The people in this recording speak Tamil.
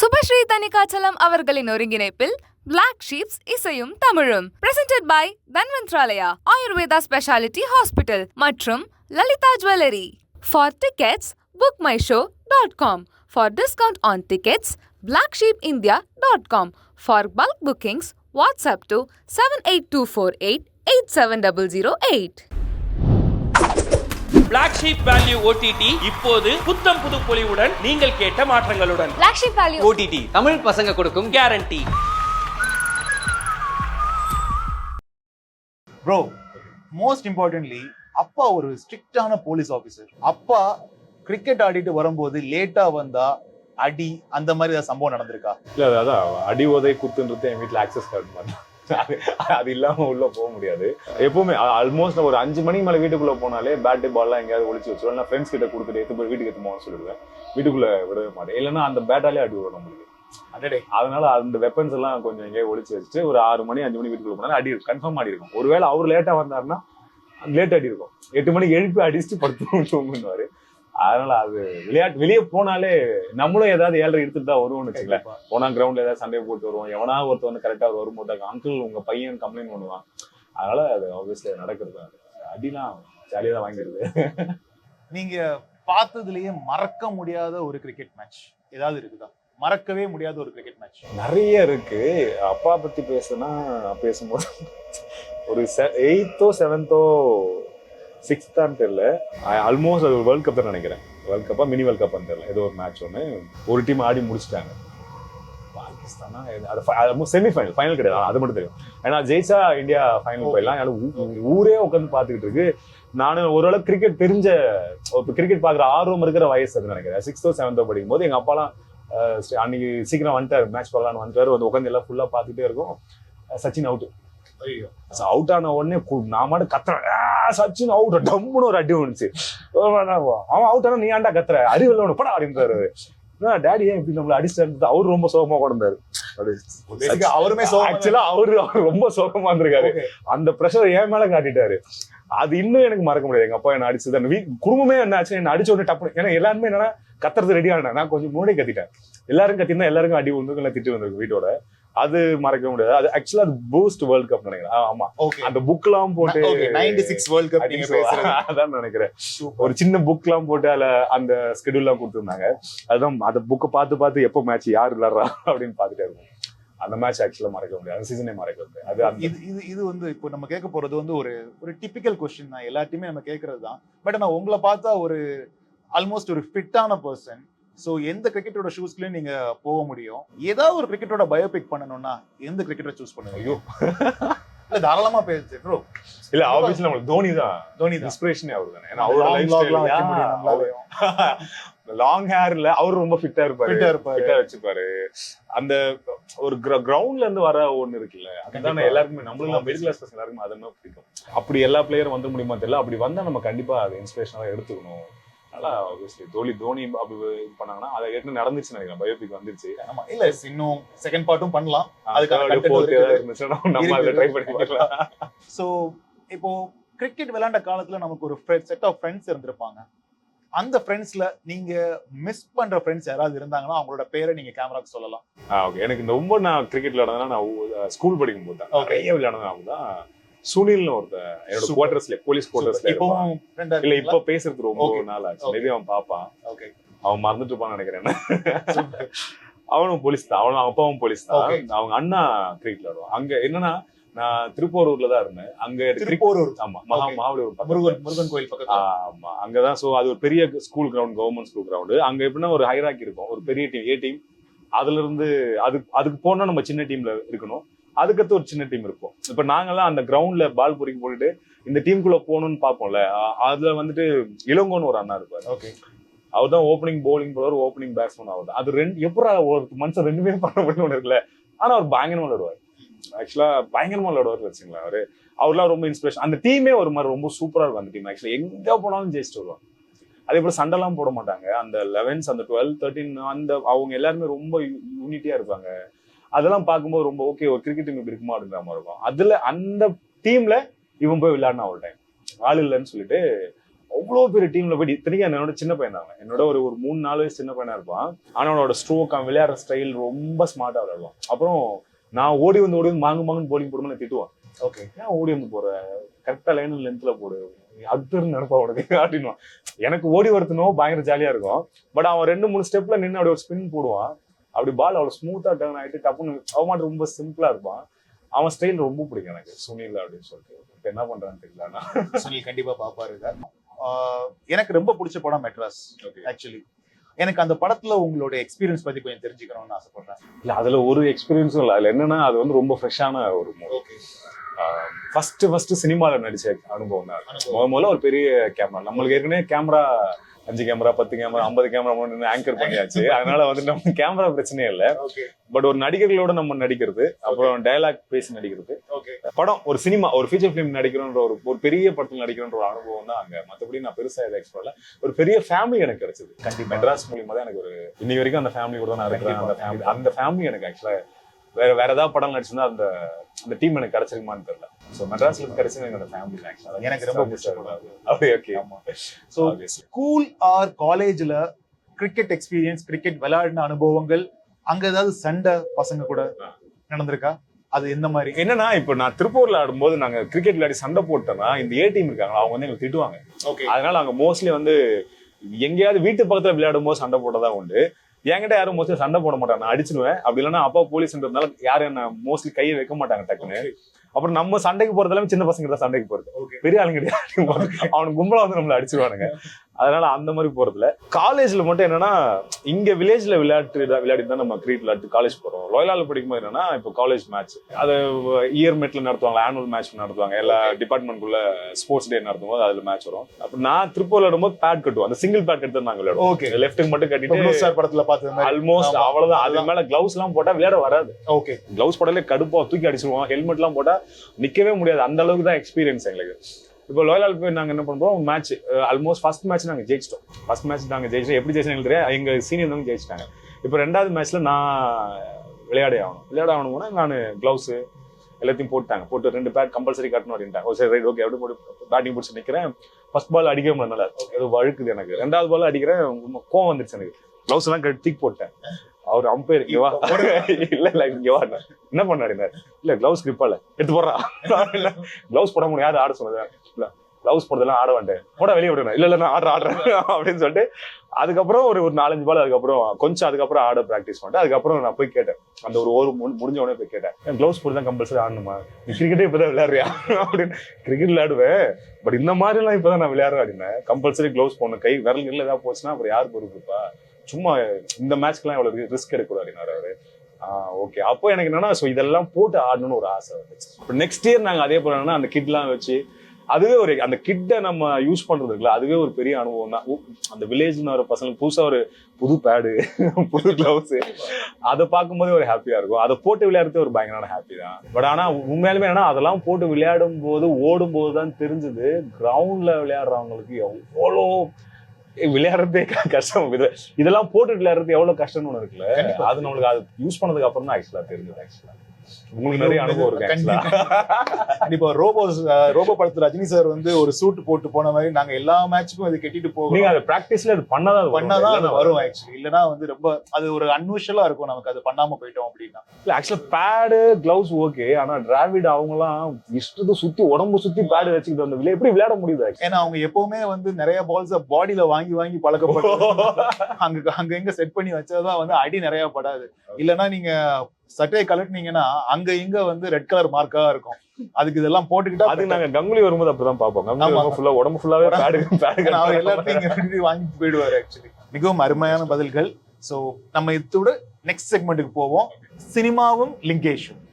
சுபஸ்ரீ தனிகாச்சலம் அவர்களின் ஒருங்கிணைப்பில் பிளாக் ஷீப்ஸ் இசையும் தமிழும் presented by Dhanvantralaya Ayurveda speciality hospital மற்றும் Lalitha jewellery. For tickets, bookmyshow.com. For discount on tickets, blacksheepindia.com. For bulk bookings, WhatsApp to 78248 Black Sheep Value OTT இப்போது புத்தம் புது பொலிவுடன் நீங்கள் கேட்ட மாற்றங்களுடன். Black Sheep Value OTT Tamil பசங்க கொடுக்கும் கேரண்டி. ப்ரோ, மோஸ்ட் இம்பார்ட்டன்ட்லி அப்பா ஒரு ஸ்ட்ரிக்டான போலீஸ் ஆஃபீஸர். அப்பா கிரிக்கெட் ஆடிட்டு வரும்போது லேட்டா வந்தா அடி அந்த மாதிரி ஏதாவது சம்பவம் நடந்திருக்கா? இல்ல அதான் அடி உதை குத்துன்றது என் வீட்டுல ஆக்சஸ் கார்டு மாதிரி அது இல்லாம உள்ள போக முடியாது. எப்பவுமே ஆல்மோஸ்ட் ஒரு 5 மணிக்கு மேல வீட்டுக்குள்ள போனாலே பேட் பால்லாம் எங்கேயாவது ஒளிச்சு வச்சிருவோம். நான் ஃப்ரெண்ட்ஸ் கிட்ட கொடுத்துட்டு எடுத்து போய் வீட்டுக்கு எடுத்து போக சொல்லிடுவேன். வீட்டுக்குள்ள விடவே மாட்டேன். இல்லைன்னா அந்த பேட்டாலே அடி விடும் நம்மளுக்கு. அதனால அந்த வெப்பன்ஸ் எல்லாம் கொஞ்சம் எங்கேயாவது ஒளிச்சு வச்சுட்டு ஒரு 6 மணி 5 மணி வீட்டுக்குள்ள போனாலும் அடி கன்ஃபார்ம் அடி இருக்கும். ஒருவேளை அவர் லேட்டா வந்தாருன்னா லேட் அடி இருக்கும். 8 மணிக்கு எழுப்பி அடிச்சுட்டு படுத்து தூங்குவாரு. அதனால அது வெளியே போனாலே நம்மளும் ஏதாவது 7:30 எடுத்துட்டு தான் வருவோம்னு வச்சுக்கல. போனா கிரவுண்ட்ல ஏதாவது சண்டையை போட்டு வருவோம். எவனா ஒருத்தர் வந்து கரெக்டா வரும்போது அங்கிள் உங்க பையன் கம்ப்ளைண்ட் பண்ணுவான். அதனால அது ஆப்வியஸ்லி நடக்கிறது. அடிலாம் ஜாலியா தான் வாங்கிடுது. நீங்க பார்த்ததுலயே மறக்க முடியாத ஒரு கிரிக்கெட் மேட்ச் ஏதாவது இருக்குதா? மறக்கவே முடியாத ஒரு கிரிக்கெட் மேட்ச் நிறைய இருக்கு. அப்பா பத்தி பேசும்போது ஒரு 8th 7th 6th தெரியல, ஆல்மோஸ்ட் அது வேர்ல்ட் கப் தான் நினைக்கிறேன். வேர்ல்ட் கப்பா மினி வேர்ல்ட் கப்பான்னு தெரியல. ஏதோ ஒரு மேட்ச் ஒன்று ஒரு டீம் ஆடி முடிச்சுட்டாங்க. பாகிஸ்தானா அது செமிஃபைனல், ஃபைனல் கிடையாது, அது மட்டும் தெரியும். ஏன்னா ஜெயிச்சா இந்தியா ஃபைனல் போயிடலாம். ஊரே உட்காந்து பார்த்துக்கிட்டு இருக்கு. நானும் ஓரளவு கிரிக்கெட் தெரிஞ்ச கிரிக்கெட் பார்க்குற ஆர்வம் இருக்கிற வயசு அது நினைக்கிறேன். 6th 7th படிக்கும் போது எங்க அப்பாலாம் அன்னைக்கு சீக்கிரம் வந்துட்டாரு, மேட்ச் பார்க்கலான்னு வந்துட்டாரு. வந்து உட்காந்து எல்லாம் ஃபுல்லா பார்த்துட்டே இருக்கும். சச்சின் அவுட். அவுட் ஆன உடனே நான் மாட்டு கத்துறேன், சச்சின் அவுட், டம்முன்னு ஒரு அடி வந்துச்சு. அவன் அவுட் ஆனா நீ ஆண்டா கத்துற, அறிவில்ல ஒண்ணு படம் அப்படின்றாரு. டேடி ஏன் இப்படி நம்மள அடிச்சு அவரு ரொம்ப சோகமா கொண்டாரு. அவருமே ஆக்சுவலா அவரு ரொம்ப சோகமா இருந்திருக்காரு. அந்த பிரஷர் என் மேல காட்டிட்டாரு. அது இன்னும் எனக்கு மறக்க முடியாது. எங்க அப்பா என்ன அடிச்சுதான் குடும்பமே என்ன ஆச்சு, என்ன அடிச்ச உடனே டப்பு. ஏன்னா எல்லாருமே என்னன்னா கத்துறது ரெடி ஆனேன். நான் கொஞ்சம் முன்னாடி கத்திட்டேன். எல்லாரும் கத்திருந்தா எல்லாருக்கும் அடி வந்து திட்டு வந்திருக்கு வீட்டோட. அது மறக்க முடியாது. அது ஆக்சுவலா அது பூஸ்ட் வேர்ல்ட் கப் நினைக்கிறேன். ஆமா, அந்த புக் எல்லாம் போட்டு 96 வேர்ல்ட் கப் நீங்க பேசுறது அதான் நினைக்கிறேன். ஒரு சின்ன புக் எல்லாம் போட்டு அதுல அந்த ஸ்கெடியூல் எல்லாம் கொடுத்துருந்தாங்க. அதுதான் அந்த புக்கை பார்த்து எப்போ மேட்ச் யார் விளையாடுறா அப்படின்னு பாத்துட்டே இருக்கும். அந்த மேட்ச் ஆக்சுவலா மறக்க முடியாது. அந்த சீசனே மறக்க முடியாது. அது இது வந்து இப்போ நம்ம கேட்க போறது வந்து ஒரு டிபிக்கல் கொஸ்டின் தான், எல்லாத்தையுமே நம்ம கேட்கறது தான். பட் நான் உங்களை பார்த்தா ஒரு ஆல்மோஸ்ட் ஒரு ஃபிட்டான பர்சன். ஸோ எந்த கிரிக்கெட்டோட ஷூஸ்லயும் நீங்க போக முடியும். ஏதாவது ஒரு கிரிக்கெட்டோட பயோபிக் பண்ணணும்னா எந்த கிரிக்கெட்டரை சூஸ் பண்ணுங்க? ஐயோ இல்ல தாராளமா பேசு ப்ரோ. இல்ல ஆப்வியஸ்லி நம்மளுக்கு தோனி தான் இன்ஸ்பிரேஷனே அவர் தானே. ஏன்னா அவரோட லைஃப் ஸ்டைல் லாங் ஹேர்ல அவர் ரொம்ப ஃபிட்டா இருப்பாரு, வச்சுப்பாரு. அந்த ஒரு கிரவுண்ட்ல இருந்து வர ஒண்ணு இருக்குல்ல, அதுதான் எல்லாருக்குமே நம்மளுக்கு மிடில் கிளாஸ் பசங்க எல்லாருக்குமே அதெல்லாம் பிடிக்கும். அப்படி எல்லா பிளேயரும் வந்து முடியுமா தெரியல. அப்படி வந்தா நம்ம கண்டிப்பா அது இன்ஸ்பிரேஷனாக எடுத்துக்கணும். அதனால ஆப்வியஸ்லி தோனி அப்படி இது பண்ணாங்கன்னா அதை ஏற்கனவே நடந்துச்சு நினைக்கிறேன். பயோபிக் வந்துருச்சு. ஆமா, இல்ல இன்னும் செகண்ட் பார்ட்டும் பண்ணலாம். சோ இப்போ கிரிக்கெட் விளையாண்ட காலத்துல நமக்கு ஒரு செட் ஆஃப் ஃப்ரெண்ட்ஸ் இருந்திருப்பாங்க. அந்த ஃப்ரெண்ட்ஸ்ல நீங்க மிஸ் பண்ற ஃப்ரெண்ட்ஸ் யாராவது இருந்தாங்கன்னா அவங்களோட பேரை நீங்க கேமராக்கு சொல்லலாம். ஓகே, எனக்கு ரொம்ப நான் கிரிக்கெட் விளையாடுறதுனா நான் ஸ்கூல் படிக்கும் போது தான் நிறைய விளையாடுறதுனால தான் சுனில்னு ஒருத்தன் என்னோட குவார்டர்ஸ்ல, போலீஸ் குவார்டர்ஸ்ல இல்ல இப்ப பேசுறது ரொம்ப நாள் ஆச்சு. மேபி அவன் பாப்பான், அவன் மறந்துட்டு இருப்பான்னு நினைக்கிறேன். அவனும் போலீஸ் தான், அவன் அப்பாவும் போலீஸ் தான். அவங்க அண்ணா கிரிக்கெட் விளையாடுவான். அங்க என்னன்னா நான் திருப்போரூர்ல தான் இருந்தேன். அங்க ஆமா மகாபலிபுரம் முருகன் கோயில் பக்கத்துல. ஆமா, அங்கதான். சோ அது ஒரு பெரிய school ground, government school ground. அங்க எப்படின்னா ஒரு ஹைராக்கி இருக்கும். ஒரு பெரிய டீம், ஏ டீம். அதுல இருந்து அதுக்கு போனா நம்ம சின்ன டீம்ல இருக்கணும். அதுக்கடுத்து ஒரு சின்ன டீம் இருக்கும். இப்ப நாங்கெல்லாம் அந்த கிரவுண்ட்ல பால் பொறுக்கி போட்டுட்டு இந்த டீமுக்குள்ள போகணும்னு பாப்போம்ல. அதுல வந்துட்டு இளங்கோன்னு ஒரு அண்ணா இருப்பாரு. அவர் தான் ஓப்பனிங் பவுலிங் போடுவார், ஓப்பனிங் பேட்ஸ்மேன். அவர் தான் அது எப்படா ஒரு மனுஷன் 2 பேரும் பண்ண முடியும் ஒண்ணு இருக்குல்ல. ஆனா அவர் பயங்கரமா விளையாடுவார். ஆக்சுவலா பயங்கரமா விளையாடுவார் வச்சுங்களேன். அவர்லாம் ரொம்ப இன்ஸ்பிரேஷன். அந்த டீமே ஒரு மாதிரி ரொம்ப சூப்பரா இருக்கும். அந்த டீம் ஆக்சுவலா எங்க போனாலும் ஜெயிச்சுட்டு வருவாங்க. அதே போல சண்டைலாம் போட மாட்டாங்க. அந்த 11s, அந்த 12, 13 அந்த அவங்க எல்லாருமே ரொம்ப யூனிட்டியா இருப்பாங்க. அதெல்லாம் பார்க்கும்போது ரொம்ப ஓகே, ஒரு கிரிக்கெட் டீம் இப்படி இருக்குமா அப்படிங்கிற மாதிரி இருக்கும். அதுல அந்த டீம்ல இவன் போய் விளையாடினா ஒரு டைம் ஆள் இல்லைன்னு சொல்லிட்டு அவ்வளோ பெரிய டீம்ல போய் இத்தனைக்கும் என்னோட சின்ன பையன் தான், என்னோட ஒரு 3-4 வயசு சின்ன பையனா இருப்பான். ஆனா அவனோட ஸ்ட்ரோக், அவன் விளையாடுற ஸ்டைல் ரொம்ப ஸ்மார்ட்டா விளையாடுவான். அப்புறம் நான் ஓடி வந்து மாங்குன்னு போலிங் போடும்போது திட்டுவான். ஓகே, ஏன் ஓடி வந்து போற, கரெக்டா லைன் லென்த்ல போடு, அதுன்னு நினைப்பா உனக்கு அப்படின்வான். எனக்கு ஓடி வரத்துனோ பயங்கர ஜாலியா இருக்கும். பட் அவன் 2-3 ஸ்டெப்ல நின்று அப்படி ஒரு ஸ்பின் போடுவான். அப்படி பால் அவ்வளவு ஸ்மூத்தா டர்ன் ஆயிட்டு டப்புன்னு அவன் மட்டும் ரொம்ப சிம்பிளா இருப்பான். அவன் ஸ்டைல் ரொம்ப பிடிக்கும் எனக்கு, சுனில் அப்படின்னு சொல்லிட்டு. இப்ப என்ன பண்றான்னு தெரியல. சுனில் கண்டிப்பா பாப்பாரு. எனக்கு ரொம்ப பிடிச்ச படம் மெட்ராஸ். ஆக்சுவலி எனக்கு அந்த படத்துல உங்களோட எக்ஸ்பீரியன்ஸ் பத்தி கொஞ்சம் தெரிஞ்சுக்கணும்னு ஆசைப்படுறேன். இல்ல அதுல ஒரு எக்ஸ்பீரியன்ஸும் இல்லை. அதுல என்னன்னா அது வந்து ரொம்ப ஃப்ரெஷ்ஷான ஒரு மூவி. ஃபர்ஸ்ட் சினிமால நடிச்ச அனுபவம் தான். முதல்ல ஒரு பெரிய கேமரா, நம்மளுக்கு ஏற்கனவே camera 5 camera 10 camera 50 camera anchor பண்ணியாச்சு. அதனால வந்து நம்ம கேமரா பிரச்சனையே இல்லை. பட் ஒரு நடிகர்களோட நம்ம நடிக்கிறது, அப்புறம் டயலாக் பேசி நடிக்கிறது, படம் ஒரு சினிமா ஒரு ஃபீச்சர் ஃபிலிம் நடிக்கிறோன்ற ஒரு பெரிய படத்தில் நடிக்கிறோன்ற ஒரு அனுபவம் தான் அங்க. மற்றபடி நான் பெருசா இதை எக்ஸ்ப்ளோர்ல ஒரு பெரிய ஃபேமிலி எனக்கு கிடைச்சது. கண்டிப்பா மெட்ராஸ் மூலியமா தான் எனக்கு ஒரு இன்னைக்கு வரைக்கும் அந்த ஃபேமிலி கூட தான் நான் இருக்கிறேன். அந்த ஃபேமிலி எனக்கு ஆக்சுவலா வேற ஏதாவது படம் நடிச்சிருந்தா அந்த டீம் எனக்கு கிடைச்சிருக்குமான்னு தெரியல. ஸோ மெட்ராஸ்ல கிடைச்சது என்னோட ஃபேமிலி ஆக்சுவலா எனக்கு ரொம்ப பிடிச்ச. ஸோ ஸ்கூல் ஆர் காலேஜ்ல கிரிக்கெட் எக்ஸ்பீரியன்ஸ், கிரிக்கெட் விளையாடின அனுபவங்கள், அங்க ஏதாவது சண்டை பசங்க கூட நடந்திருக்கா? அது எந்த மாதிரி? என்னன்னா இப்ப நான் திருப்பூர்ல ஆடும்போது நாங்க கிரிக்கெட் விளையாடி சண்டை போட்டோம்னா இந்த ஏ டீம் இருக்காங்க, அவங்க வந்து எங்களுக்கு திட்டுவாங்க. அதனால அவங்க மோஸ்ட்லி வந்து எங்கேயாவது வீட்டு பக்கத்துல விளையாடும் போது சண்டை போட்டதான் உண்டு. என்கிட்ட யாரும் மோஸ்ட்லி சண்டை போட மாட்டாங்க, நான் அடிச்சிடுவேன். அப்படி இல்லைன்னா அப்பா போலீஸ்ன்றதுனால யாரும் என்ன மோஸ்ட்லி கையை வைக்க மாட்டாங்க டக்குன்னு. அப்புறம் நம்ம சண்டைக்கு போறதெல்லாம் சின்ன பசங்க தான் சண்டைக்கு போறது, பெரிய ஆளுங்க கிடையாது. அவனுக்கு கும்பலா வந்து நம்மள அடிச்சிருவானுங்க. அதனால அந்த மாதிரி போறதுல. காலேஜ்ல மட்டும் என்னன்னா இங்க வில்லேஜ்ல விளையாடி தான் நம்ம கிரிக்கெட் விளையாட்டு காலேஜ் போறோம். லோயலால படிக்கும்போது என்னன்னா இப்போ காலேஜ் மேட்ச் அது இயர் மெட்ல நடத்துவாங்க, ஆனுவல் மேட்ச் நடத்துவாங்க, எல்லா டிபார்ட்மெண்ட்குள்ள ஸ்போர்ட்ஸ் டே நடத்தும் போது அதுல மேட்ச் வரும். அப்ப நான் திருப்பூர்ல விளையாடும்போது பேட் கட்டுவோம், அந்த சிங்கிள் பேட் எடுத்து நாங்க விளையாடுவோம். லெஃப்ட்டுக்கு மட்டும் கட்டிட்டு படத்துல பார்த்து ஆல்மோஸ்ட் அவ்வளவுதான். அது மேல கிளவுஸ் எல்லாம் போட்டா விளையாட வராது. ஓகே, கிளவுஸ் போட்டாலே கடுப்பா தூக்கி அடிச்சிருவோம். ஹெல்மெட் எல்லாம் போட்டா நிக்கவே முடியாது, அந்த அளவுக்கு தான் எக்ஸ்பீரியன்ஸ் எங்களுக்கு. இப்போ லோயலால் போய் நாங்க என்ன பண்றோம், மேட்ச் ஆல்மோஸ்ட் ஃபர்ஸ்ட் மேட்ச் நாங்க ஜெயிச்சிட்டோம். ஃபர்ஸ்ட் மேட்ச் நாங்க ஜெயிச்சோம். எப்படி ஜெயிச்சோம் எங்களுக்கு தெரியாது, எங்க சீனியர் வந்து ஜெயிச்சிட்டாங்க. இப்போ 2வது மேட்ச்ல நான் விளையாட ஆகணும் போனா நான் கிளவுஸ் எல்லாத்தையும் போட்டு 2 பேட் கம்பல்சரி கட்டணும் அப்படின்ட்டாங்க. சரி ரைட் ஓகே அப்படி போட்டு பேட்டிங் பிடிச்சி நிக்கிறேன். ஃபர்ஸ்ட் பால் அடிக்க முடியல, ஏதோ வழுக்குது எனக்கு. 2வது பால் அடிக்கிறேன், கோவம் வந்துருச்சு எனக்கு. கிளவுஸ் எல்லாம் கட்டி போட்டேன். அவர் அம்பையர் இங்க வா, இல்ல இங்க வா, என்ன பண்ணாரு, இல்ல கிளவுஸ் கிரிப்பால எடுத்து போடுறா, கிளவுஸ் போட முடியாது ஆட சொன்னது, இல்ல கிளவுஸ் போடுறதெல்லாம் ஆட வேண்டேன், போட வெளியே விடுறேன், இல்ல நான் ஆடுறேன் அப்படின்னு சொல்லிட்டு அதுக்கப்புறம் ஒரு 4-5 பால் அதுக்கப்புறம் ஆட பிராக்டிஸ் பண்ணிட்டு அதுக்கப்புறம் நான் போய் கேட்டேன். அந்த ஒரு ஓவர் முடிஞ்ச உடனே போய் கேட்டேன், கிளவுஸ் போட்டு தான் கம்பல்சரி ஆடணுமா, நீ கிரிக்கெட்டே இப்பதான் விளையாடுறியா அப்படின்னு. கிரிக்கெட் விளையாடுவேன், பட் இந்த மாதிரி எல்லாம் இப்பதான் நான் விளையாடுறேன் அப்படின்னா. கம்பல்சரி கிளவுஸ் போடணும், கை விரல்கள் ஏதாவது போச்சுன்னா அப்புறம் யார் பொறுப்புப்பா, சும்மா இந்த மேட்ச்க்குலாம் எவ்வளவு ரிஸ்க் எடுக்கூடாது அவரு. ஓகே, அப்போ எனக்கு என்னன்னா இதெல்லாம் போட்டு ஆடணும்னு ஒரு ஆசை வந்துச்சு. இப்போ நெக்ஸ்ட் இயர் நாங்க அதே போல அந்த கிட்லாம் வச்சு அதுவே ஒரு அந்த கிட்டை நம்ம யூஸ் பண்றது இருக்குல்ல, அதுவே ஒரு பெரிய அனுபவம் தான். அந்த வில்லேஜ்னு வர பசங்களுக்கு புதுசா ஒரு புது பேடு, புது கிளவுஸ், அதை பார்க்கும்போதே ஒரு ஹாப்பியா இருக்கும். அதை போட்டு விளையாடுறது ஒரு பயங்கரமான ஹாப்பி தான். பட் ஆனா உண்மையாலுமே என்னன்னா அதெல்லாம் போட்டு விளையாடும் போது ஓடும் போது தான் தெரிஞ்சது கிரவுண்ட்ல விளையாடுறவங்களுக்கு எவ்வளோ விளையாடுறதே கஷ்டம். இதெல்லாம் போட்டு விளையாடுறது எவ்வளவு கஷ்டம்னு ஒண்ணு இருக்குல்ல, அது நம்மளுக்கு அது யூஸ் பண்ணதுக்கு அப்புறம் தான் ஆக்சுவலா தெரிஞ்சது. ஆக்சுவலா உங்களுக்கு நிறைய அனுபவம் இருக்கு. கண்டிப்பா ரோபோ படத்துல ரஜினி சார் வந்து ஒரு சூட் போட்டு போன மாதிரி நாங்க எல்லா மேட்சுக்கும் இது கட்டிட்டு போவோம். நீங்க அது பிராக்டிஸ்ல அது பண்ணாதான் அது வரும் ஆக்சுவலி. இல்லனா வந்து ரொம்ப அது ஒரு அன்யூஷுவலா இருக்கும் நமக்கு, அது பண்ணாம போயிட்டோம் அப்படின்னா. இல்ல ஆக்சுவலா பேடு கிளவுஸ் ஓகே, ஆனா டிராவிட் அவங்க எல்லாம் இஷ்டத்தை சுத்தி உடம்பு சுத்தி பேடு வச்சுக்கிட்டு வந்து எப்படி விளையாட முடியுது? ஏன்னா அவங்க எப்பவுமே வந்து நிறைய பால்ஸ் பாடியில வாங்கி பழக்கப்பட்டு அங்க எங்க செட் பண்ணி வச்சாதான் வந்து அடி நிறைய படாது. இல்லன்னா நீங்க சட்டையை கலட்டினீங்கன்னா அங்க இங்க வந்து ரெட் கலர் மார்க்கா இருக்கும். அதுக்கு இதெல்லாம் போட்டுக்கிட்டா அது நாங்க கங்குலி வரும்போது அப்படிதான் பார்ப்போம். உடம்பு ஃபுல்லாவே எல்லாத்தையும் வாங்கிட்டு போயிடுவாரு ஆக்சுவலி. மிகவும் அருமையான பதில்கள். சோ நம்ம இதோட நெக்ஸ்ட் செக்மெண்ட்டுக்கு போவோம், சினிமாவும் லிங்கேஷும்.